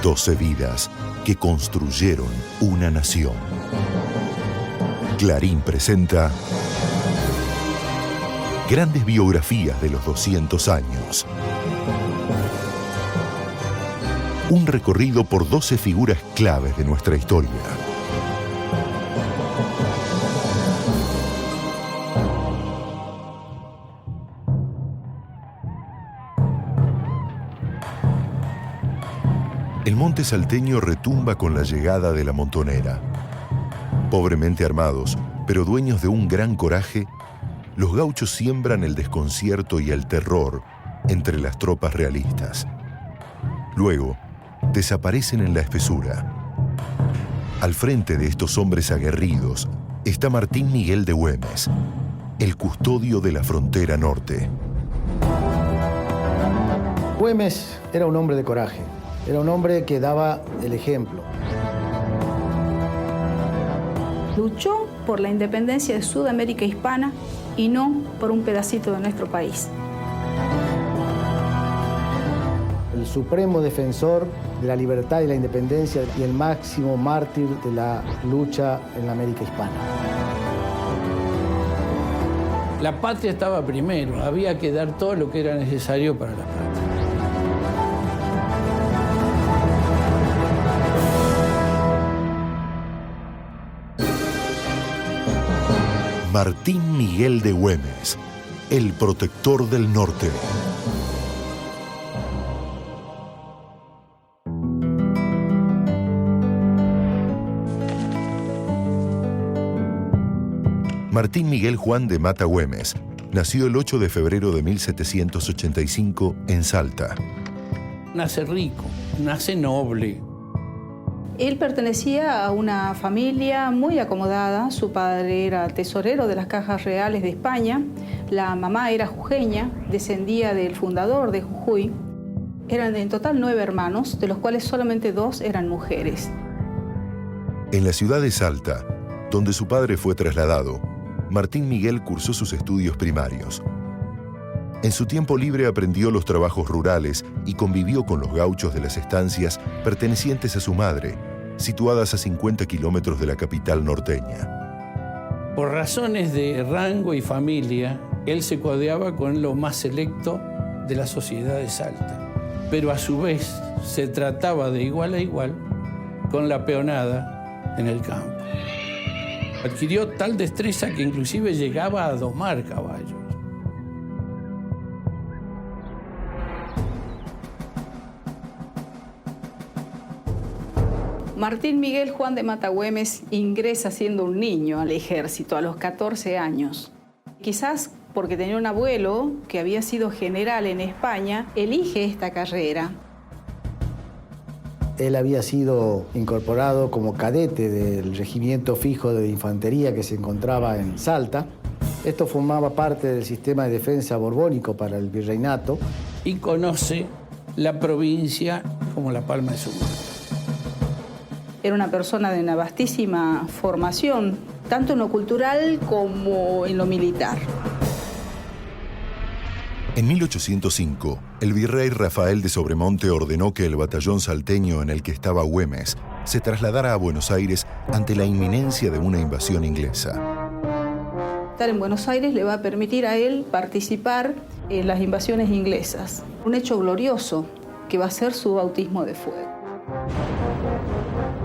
12 vidas que construyeron una nación. Clarín presenta grandes biografías de los 200 años. Un recorrido por 12 figuras claves de nuestra historia. El monte salteño retumba con la llegada de la montonera. Pobremente armados, pero dueños de un gran coraje, los gauchos siembran el desconcierto y el terror entre las tropas realistas. Luego, desaparecen en la espesura. Al frente de estos hombres aguerridos está Martín Miguel de Güemes, el custodio de la frontera norte. Güemes era un hombre de coraje. Era un hombre que daba el ejemplo. Luchó por la independencia de Sudamérica hispana y no por un pedacito de nuestro país. El supremo defensor de la libertad y la independencia y el máximo mártir de la lucha en la América hispana. La patria estaba primero, había que dar todo lo que era necesario para la patria. Martín Miguel de Güemes, el protector del norte. Martín Miguel Juan de Mata Güemes nació el 8 de febrero de 1785 en Salta. Nace rico, nace noble. Él pertenecía a una familia muy acomodada. Su padre era tesorero de las cajas reales de España. La mamá era jujeña, descendía del fundador de Jujuy. Eran en total 9 hermanos, de los cuales solamente 2 eran mujeres. En la ciudad de Salta, donde su padre fue trasladado, Martín Miguel cursó sus estudios primarios. En su tiempo libre aprendió los trabajos rurales y convivió con los gauchos de las estancias pertenecientes a su madre, situadas a 50 kilómetros de la capital norteña. Por razones de rango y familia, él se codeaba con lo más selecto de la sociedad de Salta. Pero a su vez se trataba de igual a igual con la peonada en el campo. Adquirió tal destreza que inclusive llegaba a domar caballos. Martín Miguel Juan de Mata Güemes ingresa siendo un niño al ejército a los 14 años. Quizás porque tenía un abuelo que había sido general en España, elige esta carrera. Él había sido incorporado como cadete del regimiento fijo de infantería que se encontraba en Salta. Esto formaba parte del sistema de defensa borbónico para el virreinato. Y conoce la provincia como la palma de su mano. Era una persona de una vastísima formación, tanto en lo cultural como en lo militar. En 1805, el virrey Rafael de Sobremonte ordenó que el batallón salteño en el que estaba Güemes se trasladara a Buenos Aires ante la inminencia de una invasión inglesa. Estar en Buenos Aires le va a permitir a él participar en las invasiones inglesas. Un hecho glorioso que va a ser su bautismo de fuego.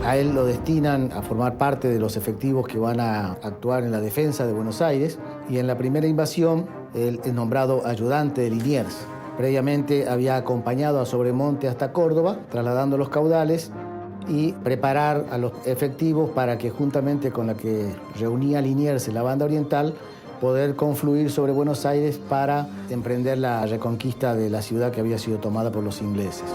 A él lo destinan a formar parte de los efectivos que van a actuar en la defensa de Buenos Aires y en la primera invasión él es nombrado ayudante de Liniers. Previamente había acompañado a Sobremonte hasta Córdoba, trasladando los caudales y preparar a los efectivos para que juntamente con la que reunía Liniers en la banda oriental poder confluir sobre Buenos Aires para emprender la reconquista de la ciudad que había sido tomada por los ingleses.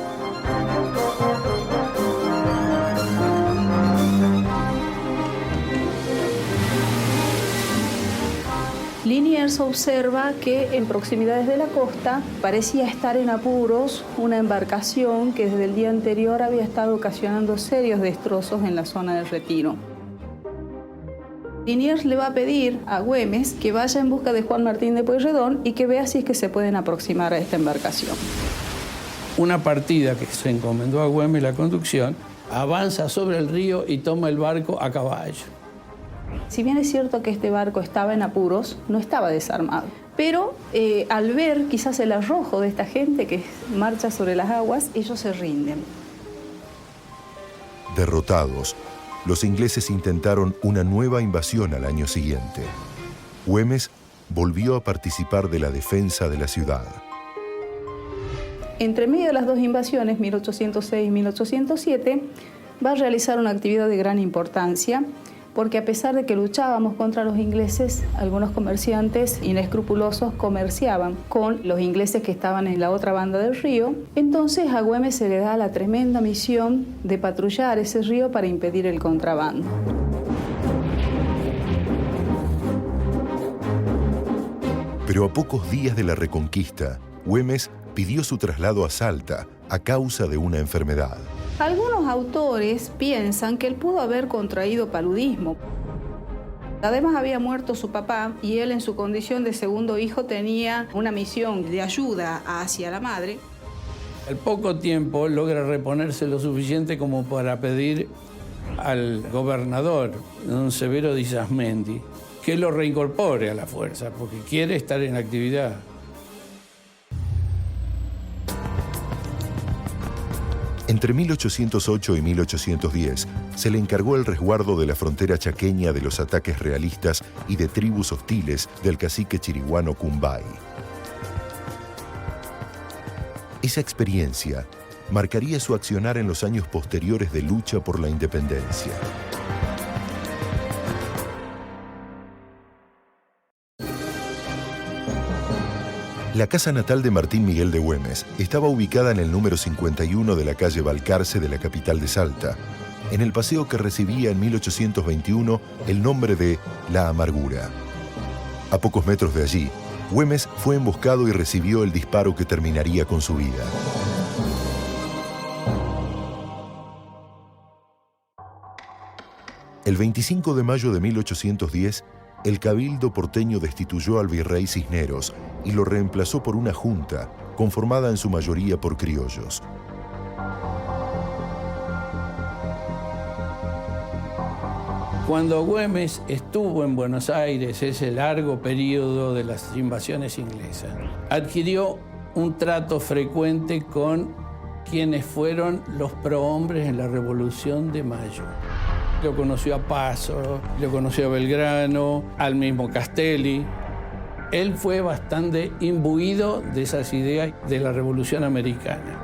Liniers observa que en proximidades de la costa parecía estar en apuros una embarcación que desde el día anterior había estado ocasionando serios destrozos en la zona del Retiro. Liniers le va a pedir a Güemes que vaya en busca de Juan Martín de Pueyrredón y que vea si es que se pueden aproximar a esta embarcación. Una partida que se encomendó a Güemes la conducción avanza sobre el río y toma el barco a caballo. Si bien es cierto que este barco estaba en apuros, no estaba desarmado. Pero al ver quizás el arrojo de esta gente que marcha sobre las aguas, ellos se rinden. Derrotados, los ingleses intentaron una nueva invasión al año siguiente. Güemes volvió a participar de la defensa de la ciudad. Entre medio de las dos invasiones, 1806 y 1807, va a realizar una actividad de gran importancia, porque a pesar de que luchábamos contra los ingleses, algunos comerciantes inescrupulosos comerciaban con los ingleses que estaban en la otra banda del río. Entonces a Güemes se le da la tremenda misión de patrullar ese río para impedir el contrabando. Pero a pocos días de la Reconquista, Güemes pidió su traslado a Salta a causa de una enfermedad. Algunos autores piensan que él pudo haber contraído paludismo. Además había muerto su papá y él en su condición de segundo hijo tenía una misión de ayuda hacia la madre. Al poco tiempo logra reponerse lo suficiente como para pedir al gobernador, don Severo Di Sasmendi, que lo reincorpore a la fuerza, porque quiere estar en actividad. Entre 1808 y 1810 se le encargó el resguardo de la frontera chaqueña de los ataques realistas y de tribus hostiles del cacique chiriguano Cumbay. Esa experiencia marcaría su accionar en los años posteriores de lucha por la independencia. La casa natal de Martín Miguel de Güemes estaba ubicada en el número 51 de la calle Balcarce de la capital de Salta, en el paseo que recibía en 1821 el nombre de La Amargura. A pocos metros de allí, Güemes fue emboscado y recibió el disparo que terminaría con su vida. El 25 de mayo de 1810, el Cabildo porteño destituyó al virrey Cisneros y lo reemplazó por una junta conformada en su mayoría por criollos. Cuando Güemes estuvo en Buenos Aires, ese largo periodo de las invasiones inglesas, adquirió un trato frecuente con quienes fueron los prohombres en la Revolución de Mayo. Lo conoció a Paso, lo conoció a Belgrano, al mismo Castelli. Él fue bastante imbuido de esas ideas de la Revolución Americana.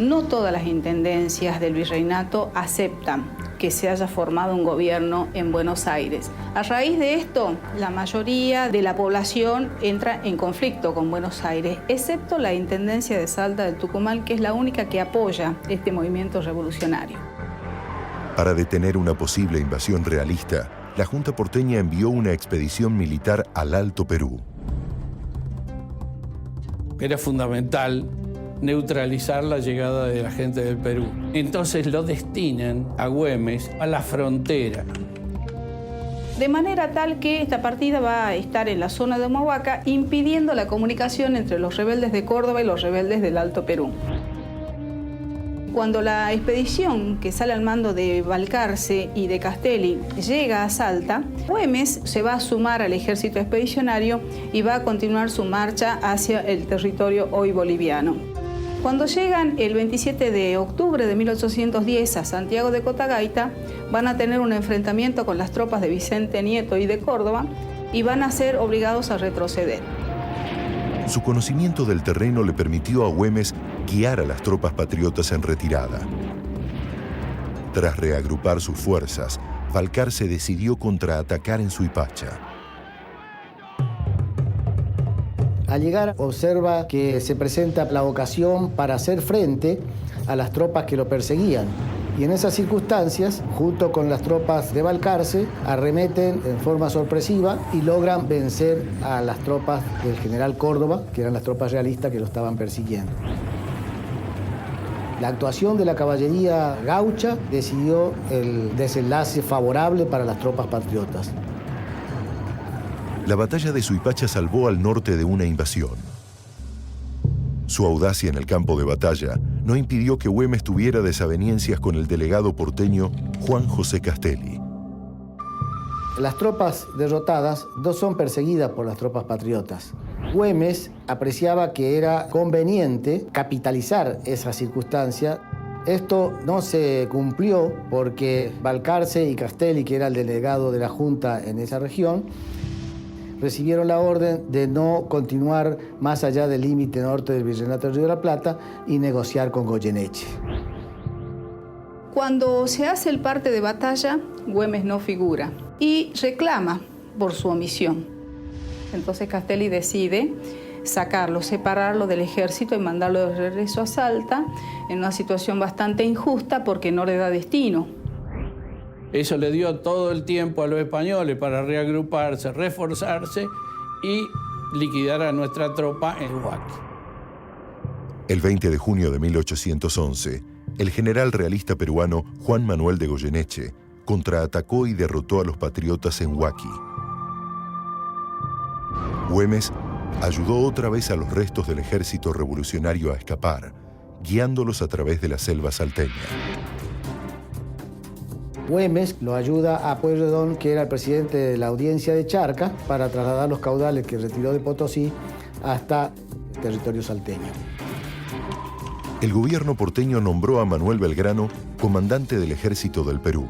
No todas las intendencias del virreinato aceptan que se haya formado un gobierno en Buenos Aires. A raíz de esto, la mayoría de la población entra en conflicto con Buenos Aires, excepto la Intendencia de Salta del Tucumán, que es la única que apoya este movimiento revolucionario. Para detener una posible invasión realista, la Junta porteña envió una expedición militar al Alto Perú. Era fundamental neutralizar la llegada de la gente del Perú. Entonces lo destinan a Güemes, a la frontera. De manera tal que esta partida va a estar en la zona de Humahuaca, impidiendo la comunicación entre los rebeldes de Córdoba y los rebeldes del Alto Perú. Cuando la expedición que sale al mando de Balcarce y de Castelli llega a Salta, Güemes se va a sumar al ejército expedicionario y va a continuar su marcha hacia el territorio hoy boliviano. Cuando llegan el 27 de octubre de 1810 a Santiago de Cotagaita, van a tener un enfrentamiento con las tropas de Vicente Nieto y de Córdoba y van a ser obligados a retroceder. Su conocimiento del terreno le permitió a Güemes guiar a las tropas patriotas en retirada. Tras reagrupar sus fuerzas, Balcarce decidió contraatacar en Suipacha. Al llegar, observa que se presenta la ocasión para hacer frente a las tropas que lo perseguían. Y en esas circunstancias, junto con las tropas de Balcarce, arremeten en forma sorpresiva y logran vencer a las tropas del general Córdoba, que eran las tropas realistas que lo estaban persiguiendo. La actuación de la caballería gaucha decidió el desenlace favorable para las tropas patriotas. La batalla de Suipacha salvó al norte de una invasión. Su audacia en el campo de batalla no impidió que Güemes tuviera desavenencias con el delegado porteño Juan José Castelli. Las tropas derrotadas no son perseguidas por las tropas patriotas. Güemes apreciaba que era conveniente capitalizar esa circunstancia. Esto no se cumplió porque Balcarce y Castelli, que era el delegado de la Junta en esa región, recibieron la orden de no continuar más allá del límite norte del Virreinato del Río de la Plata y negociar con Goyeneche. Cuando se hace el parte de batalla, Güemes no figura y reclama por su omisión. Entonces Castelli decide sacarlo, separarlo del ejército y mandarlo de regreso a Salta en una situación bastante injusta porque no le da destino. Eso le dio todo el tiempo a los españoles para reagruparse, reforzarse y liquidar a nuestra tropa en Huaki. El 20 de junio de 1811, el general realista peruano Juan Manuel de Goyeneche contraatacó y derrotó a los patriotas en Huaki. Güemes ayudó otra vez a los restos del ejército revolucionario a escapar, guiándolos a través de la selva salteña. Güemes lo ayuda a Pueyrredón, que era el presidente de la audiencia de Charca, para trasladar los caudales que retiró de Potosí hasta el territorio salteño. El gobierno porteño nombró a Manuel Belgrano comandante del ejército del Perú.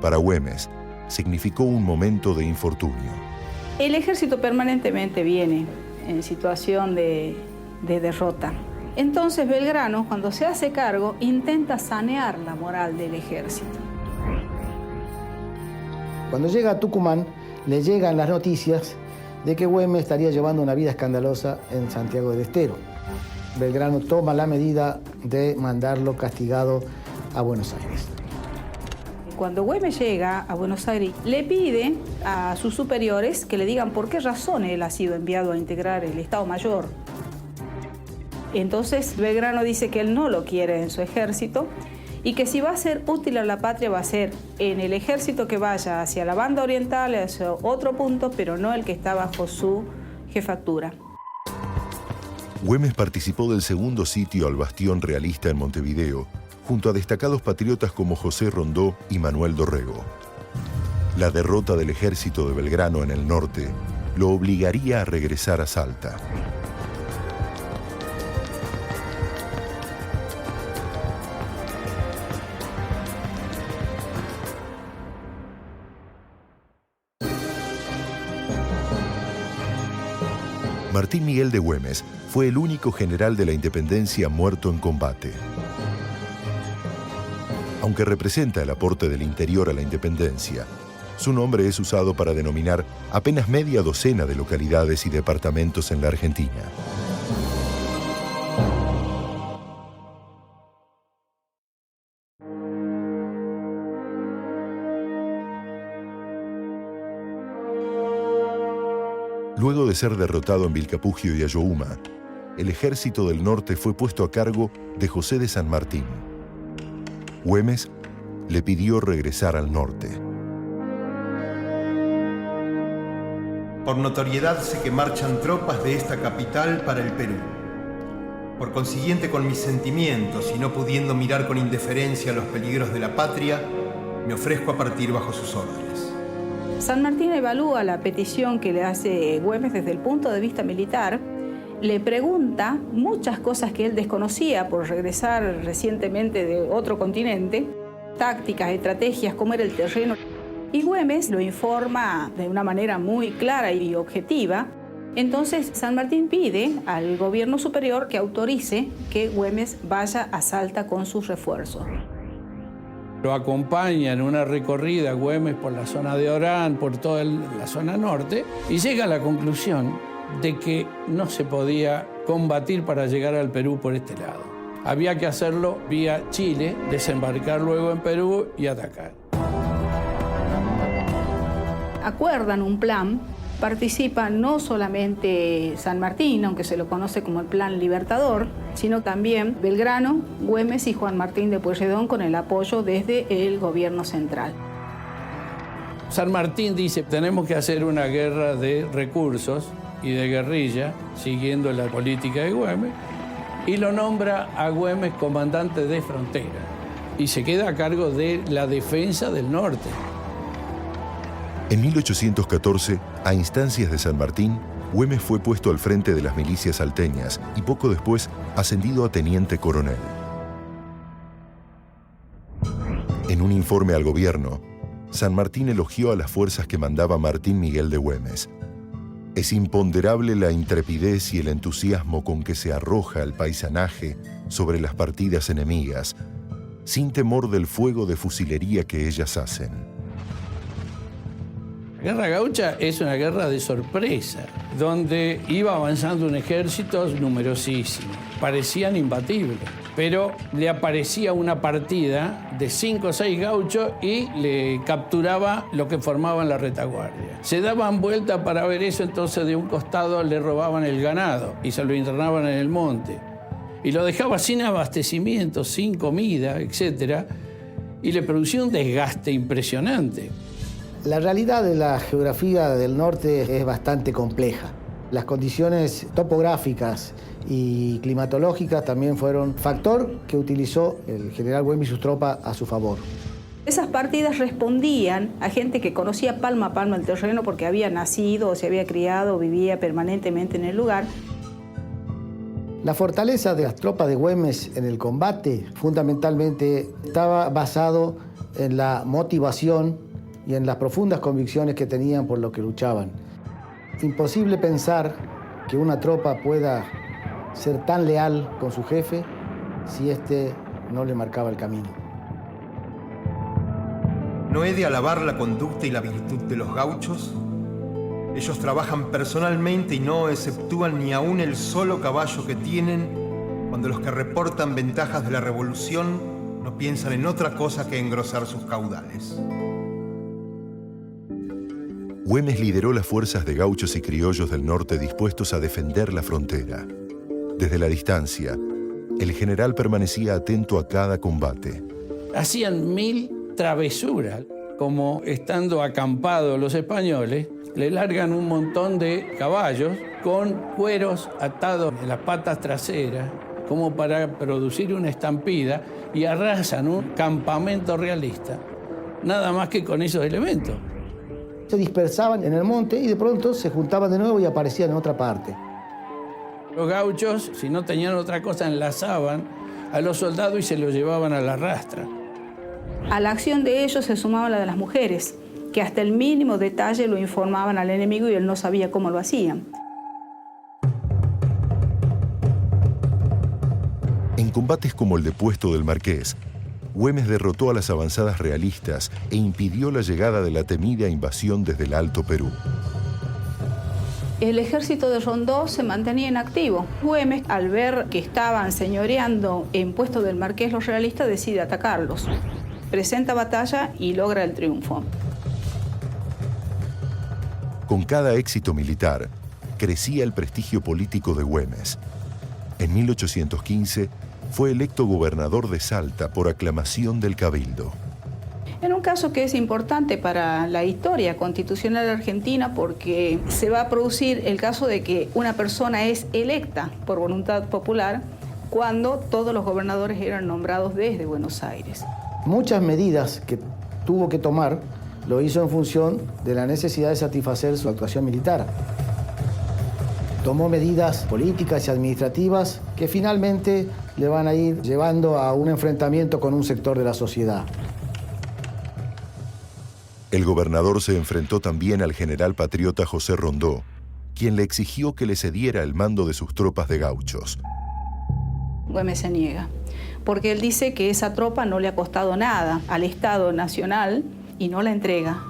Para Güemes, significó un momento de infortunio. El ejército permanentemente viene en situación de derrota. Entonces Belgrano, cuando se hace cargo, intenta sanear la moral del ejército. Cuando llega a Tucumán, le llegan las noticias de que Güemes estaría llevando una vida escandalosa en Santiago del Estero. Belgrano toma la medida de mandarlo castigado a Buenos Aires. Cuando Güemes llega a Buenos Aires, le pide a sus superiores que le digan por qué razón él ha sido enviado a integrar el Estado Mayor. Entonces Belgrano dice que él no lo quiere en su ejército y que si va a ser útil a la patria va a ser en el ejército que vaya hacia la banda oriental, hacia otro punto, pero no el que está bajo su jefatura. Güemes participó del segundo sitio al bastión realista en Montevideo, junto a destacados patriotas como José Rondó y Manuel Dorrego. La derrota del ejército de Belgrano en el norte lo obligaría a regresar a Salta. Martín Miguel de Güemes fue el único general de la independencia muerto en combate. Aunque representa el aporte del interior a la independencia, su nombre es usado para denominar apenas media docena de localidades y departamentos en la Argentina. Luego de ser derrotado en Vilcapugio y Ayohuma, el ejército del norte fue puesto a cargo de José de San Martín. Güemes le pidió regresar al norte. Por notoriedad sé que marchan tropas de esta capital para el Perú. Por consiguiente, con mis sentimientos y no pudiendo mirar con indiferencia los peligros de la patria, me ofrezco a partir bajo sus órdenes. San Martín evalúa la petición que le hace Güemes desde el punto de vista militar, le pregunta muchas cosas que él desconocía por regresar recientemente de otro continente, tácticas, estrategias, cómo era el terreno. Y Güemes lo informa de una manera muy clara y objetiva. Entonces San Martín pide al gobierno superior que autorice que Güemes vaya a Salta con sus refuerzos. Lo acompaña en una recorrida Güemes por la zona de Orán, por toda la zona norte, y llega a la conclusión de que no se podía combatir para llegar al Perú por este lado. Había que hacerlo vía Chile, desembarcar luego en Perú y atacar. Acuerdan un plan, participa no solamente San Martín, aunque se lo conoce como el Plan Libertador, sino también Belgrano, Güemes y Juan Martín de Pueyrredón con el apoyo desde el gobierno central. San Martín dice, tenemos que hacer una guerra de recursos y de guerrilla, siguiendo la política de Güemes, y lo nombra a Güemes comandante de frontera, y se queda a cargo de la defensa del norte. En 1814, a instancias de San Martín, Güemes fue puesto al frente de las milicias salteñas y poco después ascendido a teniente coronel. En un informe al gobierno, San Martín elogió a las fuerzas que mandaba Martín Miguel de Güemes. Es imponderable la intrepidez y el entusiasmo con que se arroja el paisanaje sobre las partidas enemigas, sin temor del fuego de fusilería que ellas hacen. La guerra gaucha es una guerra de sorpresa, donde iba avanzando un ejército numerosísimo. Parecían imbatibles, pero le aparecía una partida de 5 o 6 gauchos y le capturaba lo que formaban la retaguardia. Se daban vuelta para ver eso, entonces de un costado le robaban el ganado y se lo internaban en el monte. Y lo dejaba sin abastecimiento, sin comida, etc. Y le producía un desgaste impresionante. La realidad de la geografía del norte es bastante compleja. Las condiciones topográficas y climatológicas también fueron factor que utilizó el general Güemes y sus tropas a su favor. Esas partidas respondían a gente que conocía palmo a palmo el terreno porque había nacido o se había criado o vivía permanentemente en el lugar. La fortaleza de las tropas de Güemes en el combate fundamentalmente estaba basado en la motivación y en las profundas convicciones que tenían por lo que luchaban. Imposible pensar que una tropa pueda ser tan leal con su jefe si éste no le marcaba el camino. ¿No he de alabar la conducta y la virtud de los gauchos? Ellos trabajan personalmente y no exceptúan ni aún el solo caballo que tienen, cuando los que reportan ventajas de la revolución no piensan en otra cosa que engrosar sus caudales. Güemes lideró las fuerzas de gauchos y criollos del norte dispuestos a defender la frontera. Desde la distancia, el general permanecía atento a cada combate. Hacían 1000 travesuras, como estando acampados los españoles, le largan un montón de caballos con cueros atados en las patas traseras, como para producir una estampida, y arrasan un campamento realista, nada más que con esos elementos. Se dispersaban en el monte y de pronto se juntaban de nuevo y aparecían en otra parte. Los gauchos, si no tenían otra cosa, enlazaban a los soldados y se los llevaban a la rastra. A la acción de ellos se sumaba la de las mujeres, que hasta el mínimo detalle lo informaban al enemigo y él no sabía cómo lo hacían. En combates como el de Puesto del Marqués, Güemes derrotó a las avanzadas realistas e impidió la llegada de la temida invasión desde el Alto Perú. El ejército de Rondó se mantenía inactivo. Güemes, al ver que estaban señoreando en Puesto del Marqués los realistas, decide atacarlos. Presenta batalla y logra el triunfo. Con cada éxito militar, crecía el prestigio político de Güemes. En 1815, fue electo gobernador de Salta por aclamación del Cabildo. En un caso que es importante para la historia constitucional argentina, porque se va a producir el caso de que una persona es electa por voluntad popular cuando todos los gobernadores eran nombrados desde Buenos Aires. Muchas medidas que tuvo que tomar lo hizo en función de la necesidad de satisfacer su actuación militar. Tomó medidas políticas y administrativas que finalmente le van a ir llevando a un enfrentamiento con un sector de la sociedad. El gobernador se enfrentó también al general patriota José Rondó, quien le exigió que le cediera el mando de sus tropas de gauchos. Güemes se niega, porque él dice que esa tropa no le ha costado nada al Estado Nacional y no la entrega.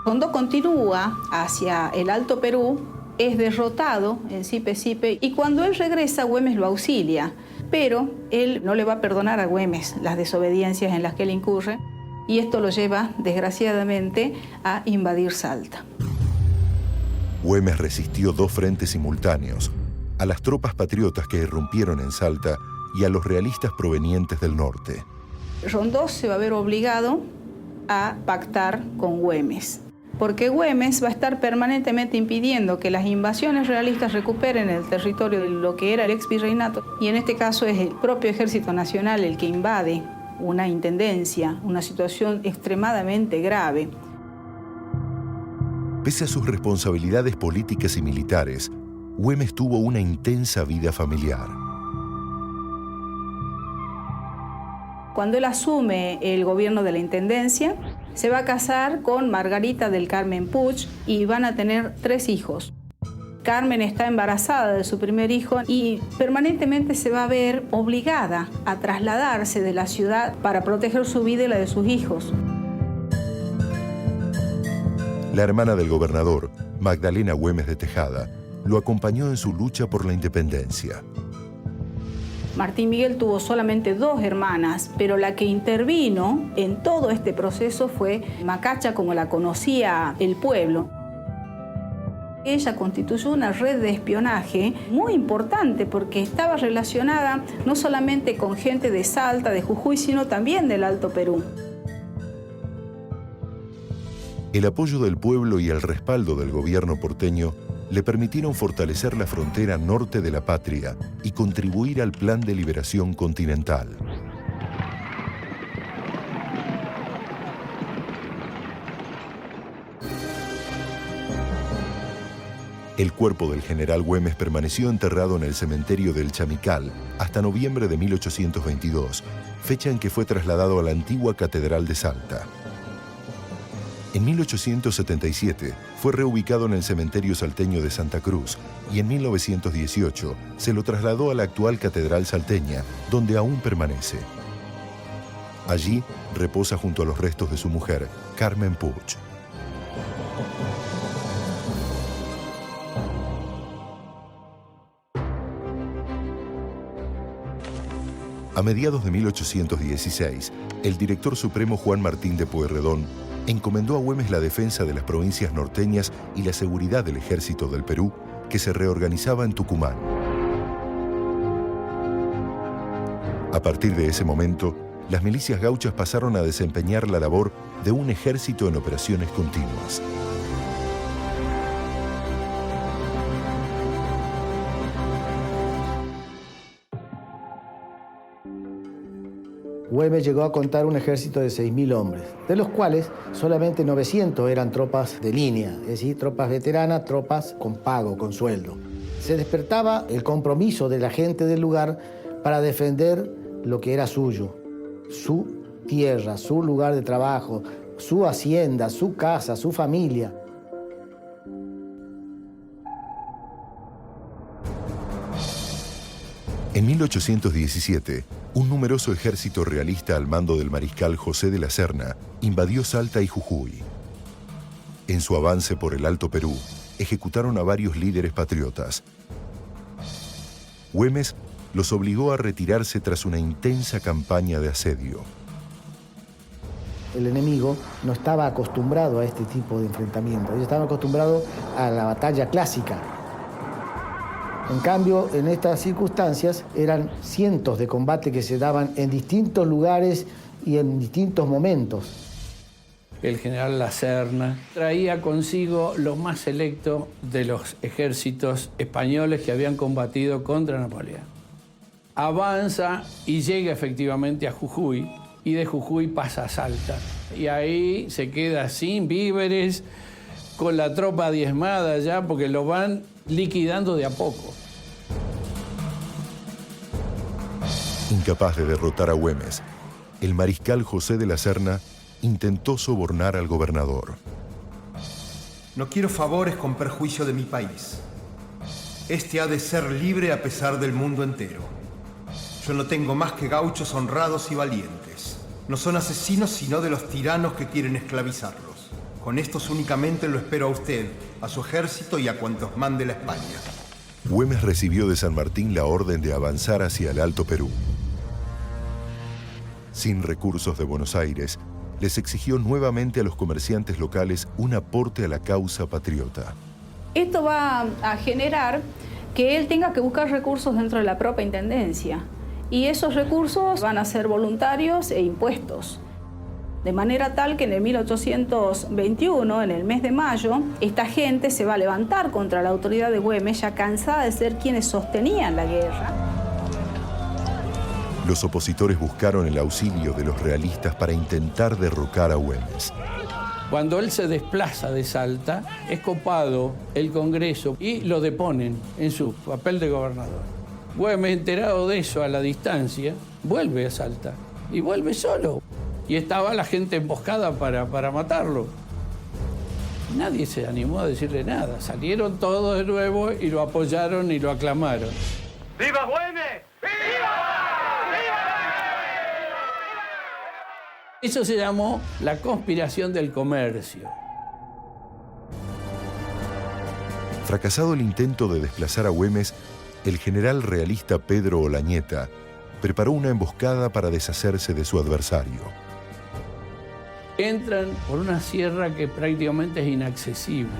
Rondó continúa hacia el Alto Perú, es derrotado en Sipe y cuando él regresa, Güemes lo auxilia, pero él no le va a perdonar a Güemes las desobediencias en las que él incurre y esto lo lleva, desgraciadamente, a invadir Salta. Güemes resistió 2 frentes simultáneos, a las tropas patriotas que irrumpieron en Salta y a los realistas provenientes del norte. Rondó se va a ver obligado a pactar con Güemes. porque Güemes va a estar permanentemente impidiendo que las invasiones realistas recuperen el territorio de lo que era el exvirreinato, y en este caso es el propio Ejército Nacional el que invade una intendencia, una situación extremadamente grave. Pese a sus responsabilidades políticas y militares, Güemes tuvo una intensa vida familiar. Cuando él asume el gobierno de la intendencia, se va a casar con Margarita del Carmen Puig y van a tener 3 hijos. Carmen está embarazada de su primer hijo y permanentemente se va a ver obligada a trasladarse de la ciudad para proteger su vida y la de sus hijos. La hermana del gobernador, Magdalena Güemes de Tejada, lo acompañó en su lucha por la independencia. Martín Miguel tuvo solamente 2 hermanas, pero la que intervino en todo este proceso fue Macacha, como la conocía el pueblo. Ella constituyó una red de espionaje muy importante porque estaba relacionada no solamente con gente de Salta, de Jujuy, sino también del Alto Perú. El apoyo del pueblo y el respaldo del gobierno porteño le permitieron fortalecer la frontera norte de la patria y contribuir al Plan de Liberación Continental. El cuerpo del general Güemes permaneció enterrado en el cementerio del Chamical hasta noviembre de 1822, fecha en que fue trasladado a la antigua Catedral de Salta. En 1877 fue reubicado en el cementerio salteño de Santa Cruz y en 1918 se lo trasladó a la actual Catedral salteña, donde aún permanece. Allí reposa junto a los restos de su mujer, Carmen Puig. A mediados de 1816, el director supremo Juan Martín de Pueyrredón encomendó a Güemes la defensa de las provincias norteñas y la seguridad del ejército del Perú, que se reorganizaba en Tucumán. A partir de ese momento, las milicias gauchas pasaron a desempeñar la labor de un ejército en operaciones continuas. Güemes llegó a contar un ejército de 6.000 hombres, de los cuales solamente 900 eran tropas de línea, es decir, tropas veteranas, tropas con pago, con sueldo. Se despertaba el compromiso de la gente del lugar para defender lo que era suyo, su tierra, su lugar de trabajo, su hacienda, su casa, su familia. En 1817, un numeroso ejército realista al mando del mariscal José de la Serna invadió Salta y Jujuy. En su avance por el Alto Perú, ejecutaron a varios líderes patriotas. Güemes los obligó a retirarse tras una intensa campaña de asedio. El enemigo no estaba acostumbrado a este tipo de enfrentamientos, ellos estaban acostumbrados a la batalla clásica. En cambio, en estas circunstancias eran cientos de combates que se daban en distintos lugares y en distintos momentos. El general La Serna traía consigo lo más selecto de los ejércitos españoles que habían combatido contra Napoleón. Avanza y llega efectivamente a Jujuy, y de Jujuy pasa a Salta. Y ahí se queda sin víveres, con la tropa diezmada ya, porque lo van liquidando de a poco. Incapaz de derrotar a Güemes, el mariscal José de la Serna intentó sobornar al gobernador. No quiero favores con perjuicio de mi país. Este ha de ser libre a pesar del mundo entero. Yo no tengo más que gauchos honrados y valientes. No son asesinos, sino de los tiranos que quieren esclavizarlos. Con estos únicamente lo espero a usted, a su ejército y a cuantos mande la España. Güemes recibió de San Martín la orden de avanzar hacia el Alto Perú. Sin recursos de Buenos Aires, les exigió nuevamente a los comerciantes locales un aporte a la causa patriota. Esto va a generar que él tenga que buscar recursos dentro de la propia intendencia. Y esos recursos van a ser voluntarios e impuestos. De manera tal que en el 1821, en el mes de mayo, esta gente se va a levantar contra la autoridad de Güemes, ya cansada de ser quienes sostenían la guerra. Los opositores buscaron el auxilio de los realistas para intentar derrocar a Güemes. Cuando él se desplaza de Salta, es copado el Congreso y lo deponen en su papel de gobernador. Güemes, enterado de eso a la distancia, vuelve a Salta y vuelve solo. Y estaba la gente emboscada para matarlo. Nadie se animó a decirle nada. Salieron todos de nuevo y lo apoyaron y lo aclamaron. ¡Viva Güemes! ¡Viva! Eso se llamó la conspiración del comercio. Fracasado el intento de desplazar a Güemes, el general realista Pedro Olañeta preparó una emboscada para deshacerse de su adversario. Entran por una sierra que prácticamente es inaccesible.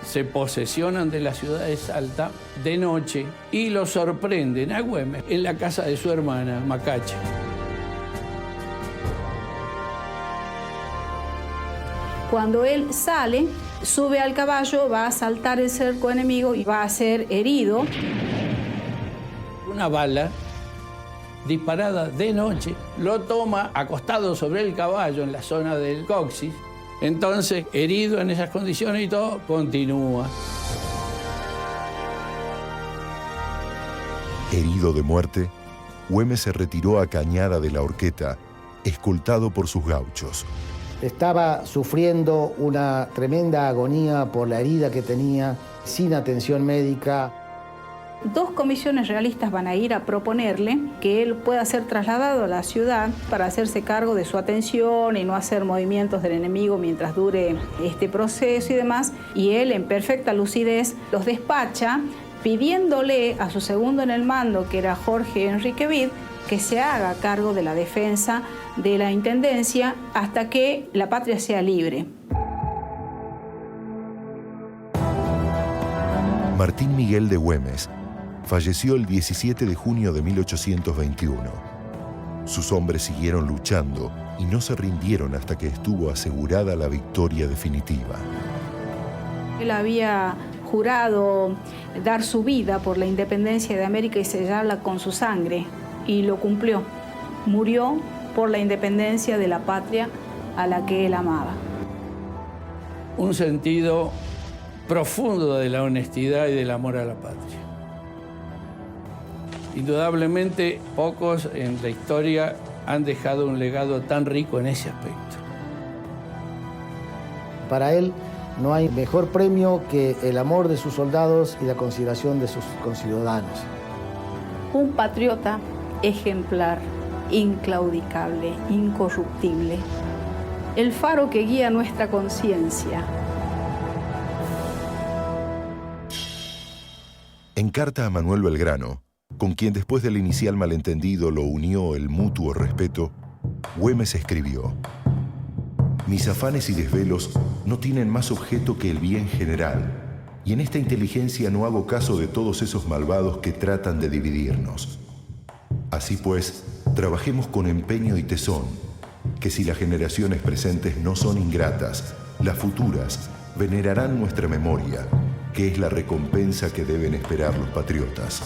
Se posesionan de la ciudad de Salta de noche y lo sorprenden a Güemes en la casa de su hermana, Macacha. Cuando él sale, sube al caballo, va a saltar el cerco enemigo y va a ser herido. Una bala disparada de noche lo toma acostado sobre el caballo en la zona del coxis. Entonces, herido en esas condiciones y todo, continúa. Herido de muerte, Güemes se retiró a Cañada de la Horqueta, escoltado por sus gauchos. Estaba sufriendo una tremenda agonía por la herida que tenía, sin atención médica. 2 comisiones realistas van a ir a proponerle que él pueda ser trasladado a la ciudad para hacerse cargo de su atención y no hacer movimientos del enemigo mientras dure este proceso y demás. Y él, en perfecta lucidez, los despacha pidiéndole a su segundo en el mando, que era Jorge Enrique Vid, que se haga cargo de la defensa de la intendencia hasta que la patria sea libre. Martín Miguel de Güemes falleció el 17 de junio de 1821. Sus hombres siguieron luchando y no se rindieron hasta que estuvo asegurada la victoria definitiva. Él había jurado dar su vida por la independencia de América y sellarla con su sangre, y lo cumplió. Murió por la independencia de la patria a la que él amaba. Un sentido profundo de la honestidad y del amor a la patria. Indudablemente, pocos en la historia han dejado un legado tan rico en ese aspecto. Para él no hay mejor premio que el amor de sus soldados y la consideración de sus conciudadanos. Un patriota ejemplar, inclaudicable, incorruptible. El faro que guía nuestra conciencia. En carta a Manuel Belgrano, con quien después del inicial malentendido lo unió el mutuo respeto, Güemes escribió: mis afanes y desvelos no tienen más objeto que el bien general, y en esta inteligencia no hago caso de todos esos malvados que tratan de dividirnos. Así pues, trabajemos con empeño y tesón, que si las generaciones presentes no son ingratas, las futuras venerarán nuestra memoria, que es la recompensa que deben esperar los patriotas.